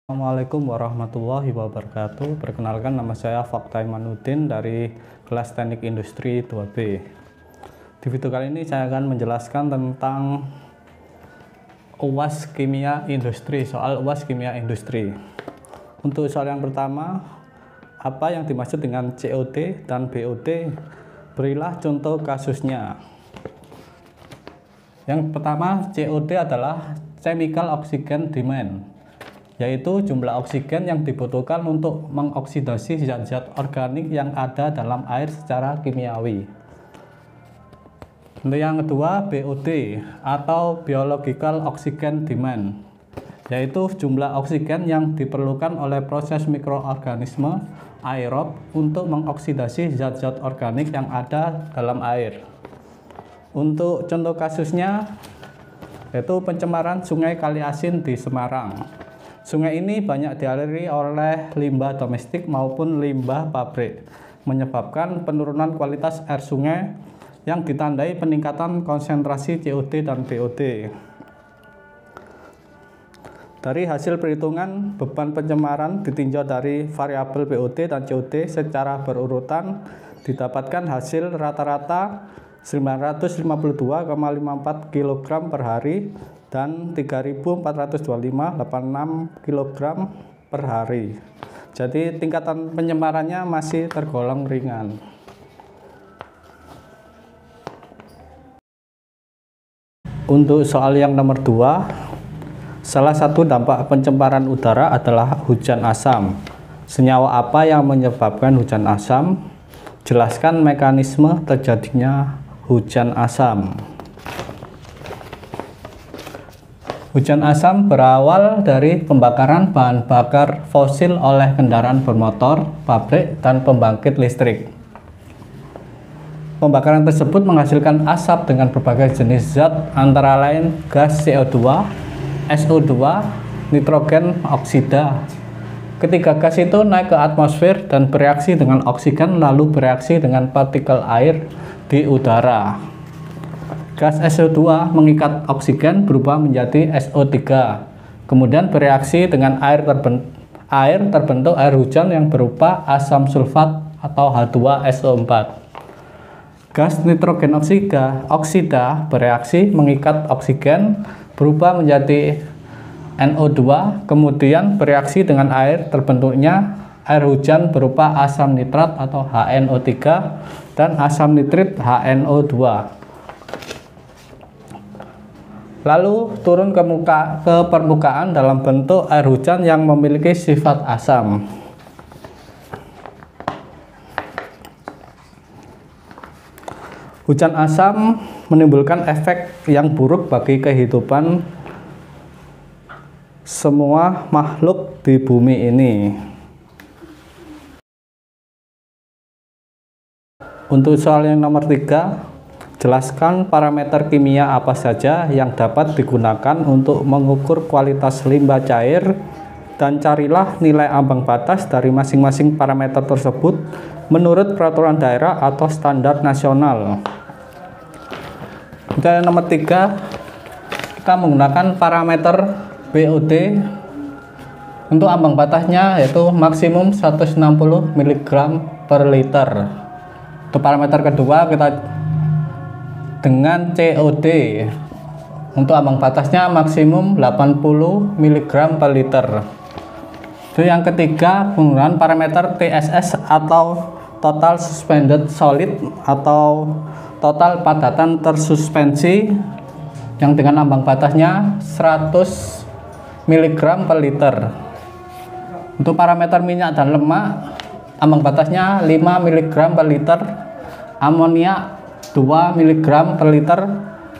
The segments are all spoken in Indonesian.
Assalamualaikum warahmatullahi wabarakatuh. Perkenalkan, nama saya Fakta Imanuddin dari kelas Teknik Industri 2B. Di video kali ini saya akan menjelaskan tentang UAS Kimia Industri, soal UAS Kimia Industri. Untuk soal yang pertama, apa yang dimaksud dengan COD dan BOD? Berilah contoh kasusnya. Yang pertama, COD adalah Chemical Oxygen Demand, yaitu jumlah oksigen yang dibutuhkan untuk mengoksidasi zat-zat organik yang ada dalam air secara kimiawi. Untuk yang kedua, BOD atau Biological Oxygen Demand, yaitu jumlah oksigen yang diperlukan oleh proses mikroorganisme aerob untuk mengoksidasi zat-zat organik yang ada dalam air. Untuk contoh kasusnya, yaitu pencemaran Sungai Kali Asin di Semarang. Sungai ini banyak dialiri oleh limbah domestik maupun limbah pabrik, menyebabkan penurunan kualitas air sungai yang ditandai peningkatan konsentrasi COD dan BOD. Dari hasil perhitungan beban pencemaran ditinjau dari variabel BOD dan COD secara berurutan, didapatkan hasil rata-rata 952,54 kg per hari dan 3.425,86 kg per hari. Jadi tingkatan pencemarannya masih tergolong ringan. Untuk soal yang nomor 2, salah satu dampak pencemaran udara adalah hujan asam. Senyawa apa yang menyebabkan hujan asam? Jelaskan mekanisme terjadinya hujan asam. Hujan asam berawal dari pembakaran bahan bakar fosil oleh kendaraan bermotor, pabrik, dan pembangkit listrik. Pembakaran tersebut menghasilkan asap dengan berbagai jenis zat, antara lain gas CO2, SO2, nitrogen oksida. Ketiga gas itu naik ke atmosfer dan bereaksi dengan oksigen, lalu bereaksi dengan partikel air di udara. Gas SO2 mengikat oksigen berubah menjadi SO3, kemudian bereaksi dengan air terbentuk air hujan yang berupa asam sulfat atau H2SO4. Gas nitrogen oksida bereaksi mengikat oksigen berubah menjadi NO2, kemudian bereaksi dengan air terbentuknya air hujan berupa asam nitrat atau HNO3 dan asam nitrit HNO2. Lalu turun ke permukaan dalam bentuk air hujan yang memiliki sifat asam. Hujan asam menimbulkan efek yang buruk bagi kehidupan semua makhluk di bumi ini. Untuk soal yang nomor 3, jelaskan parameter kimia apa saja yang dapat digunakan untuk mengukur kualitas limbah cair dan carilah nilai ambang batas dari masing-masing parameter tersebut menurut peraturan daerah atau standar nasional. Untuk yang nomor 3, kita menggunakan parameter BOD. Untuk ambang batasnya yaitu maksimum 160 mg per liter. Untuk parameter kedua kita dengan COD, untuk ambang batasnya maksimum 80 mg per liter. Itu yang ketiga, penggunaan parameter TSS atau Total Suspended Solid atau total padatan tersuspensi yang dengan ambang batasnya 100 mg per liter. Untuk parameter minyak dan lemak, ambang batasnya 5 mg per liter, amoniak 2 mg per liter,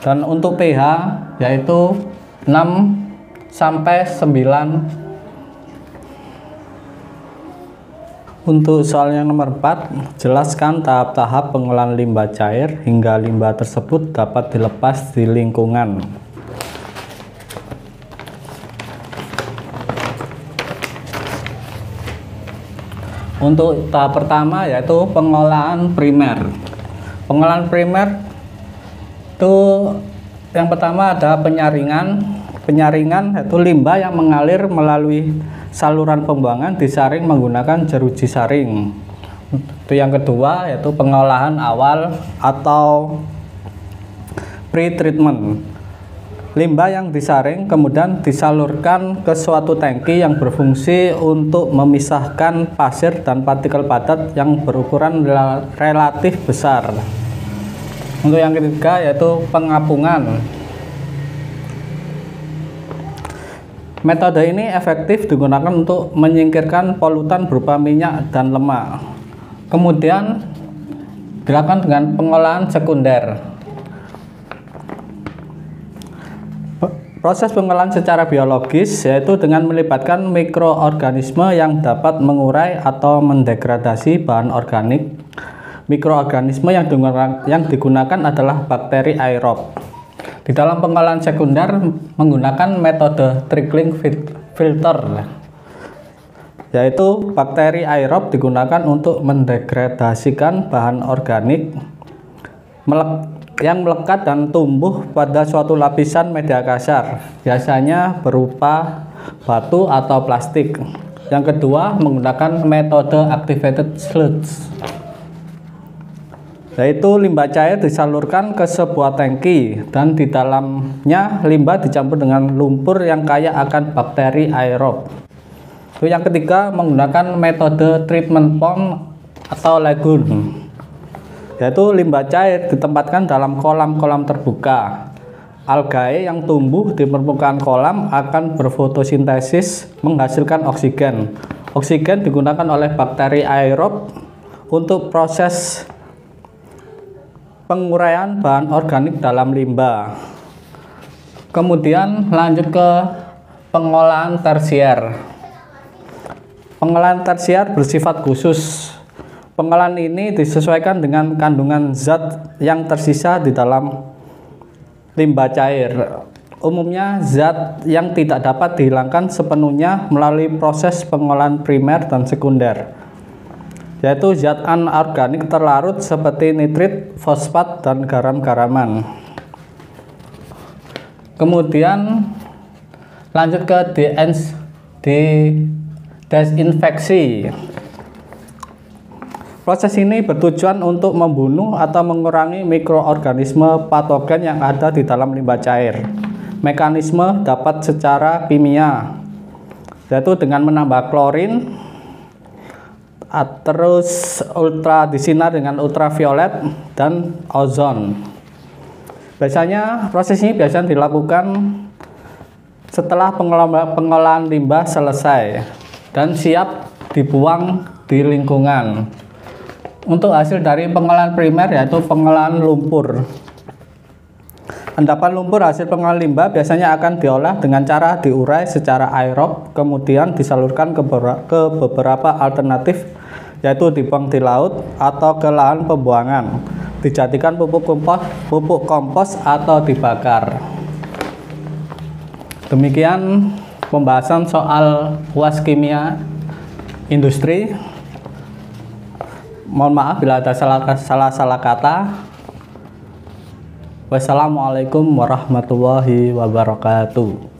dan untuk pH yaitu 6 sampai 9. Untuk soal yang nomor 4, jelaskan tahap-tahap pengolahan limbah cair hingga limbah tersebut dapat dilepas di lingkungan. Untuk tahap pertama yaitu pengolahan primer. Pengolahan primer itu yang pertama ada penyaringan. Penyaringan yaitu limbah yang mengalir melalui saluran pembuangan disaring menggunakan jeruji saring. Itu yang kedua, yaitu pengolahan awal atau pre-treatment. Limbah yang disaring kemudian disalurkan ke suatu tangki yang berfungsi untuk memisahkan pasir dan partikel padat yang berukuran relatif besar. Untuk yang ketiga, yaitu pengapungan. Metode ini efektif digunakan untuk menyingkirkan polutan berupa minyak dan lemak. Kemudian dilakukan dengan pengolahan sekunder. Proses pengolahan secara biologis yaitu dengan melibatkan mikroorganisme yang dapat mengurai atau mendegradasi bahan organik. Mikroorganisme yang digunakan adalah bakteri aerob. Di dalam pengolahan sekunder menggunakan metode trickling filter, yaitu bakteri aerob digunakan untuk mendegradasikan bahan organik yang melekat dan tumbuh pada suatu lapisan media kasar, biasanya berupa batu atau plastik. Yang kedua menggunakan metode activated sludge, yaitu limbah cair disalurkan ke sebuah tangki dan di dalamnya limbah dicampur dengan lumpur yang kaya akan bakteri aerob. Yang ketiga menggunakan metode treatment pond atau lagoon, yaitu limbah cair ditempatkan dalam kolam-kolam terbuka. Algae yang tumbuh di permukaan kolam akan berfotosintesis menghasilkan oksigen. Oksigen digunakan oleh bakteri aerob untuk proses penguraian bahan organik dalam limbah. Kemudian lanjut ke pengolahan tersier. Pengolahan tersier bersifat khusus. Pengolahan ini disesuaikan dengan kandungan zat yang tersisa di dalam limbah cair. Umumnya zat yang tidak dapat dihilangkan sepenuhnya melalui proses pengolahan primer dan sekunder, yaitu zat anorganik terlarut seperti nitrit, fosfat, dan garam-garaman. Kemudian lanjut ke desinfeksi. Proses ini bertujuan untuk membunuh atau mengurangi mikroorganisme patogen yang ada di dalam limbah cair. Mekanisme dapat secara kimia, yaitu dengan menambah klorin, terus disinar dengan ultraviolet dan ozon. Biasanya proses ini dilakukan setelah pengolahan limbah selesai dan siap dibuang di lingkungan. Untuk hasil dari pengolahan primer yaitu pengolahan lumpur. Endapan lumpur hasil pengolahan limbah biasanya akan diolah dengan cara diurai secara aerob, kemudian disalurkan ke beberapa alternatif, yaitu dibuang di laut atau ke lahan pembuangan, dijadikan pupuk kompos atau dibakar. Demikian pembahasan soal UAS kimia industri. Mohon maaf bila ada salah kata. Wassalamualaikum warahmatullahi wabarakatuh.